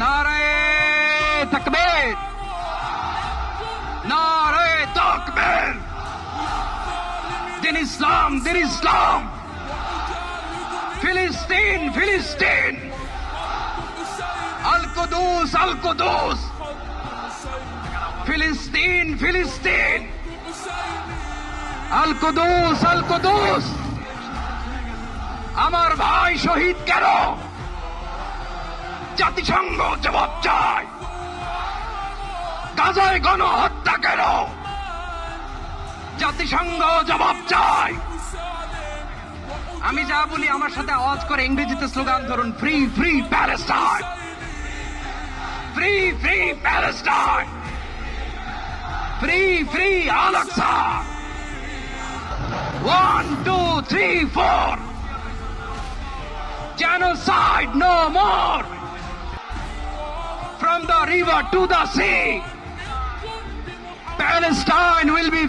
নারায়ে তাকবীর, নারায়ে তাকবীর। দিন ইসলাম, দিন ইসলাম। ফিলিস্তিন, ফিলিস্তিন। আল কুদুস, আল কুদুস। ফিলিস্তিন, ফিলিস্তিন। আল কুদুস, আল কুদুস। আমার ভাই শহীদ কেন? জাতিসংঘ জবাব চায়। গাজায় গণহত্যা কেন? জাতিসংঘ জবাব চায়। আমি যা বলি আমার সাথে আওয়াজ করে ইংরেজিতে স্লোগান ধরুন, free free Palestine, free free Palestine, free free Al Aqsa. 1 2 3 4, genocide no more. From the river to the sea, Palestine will be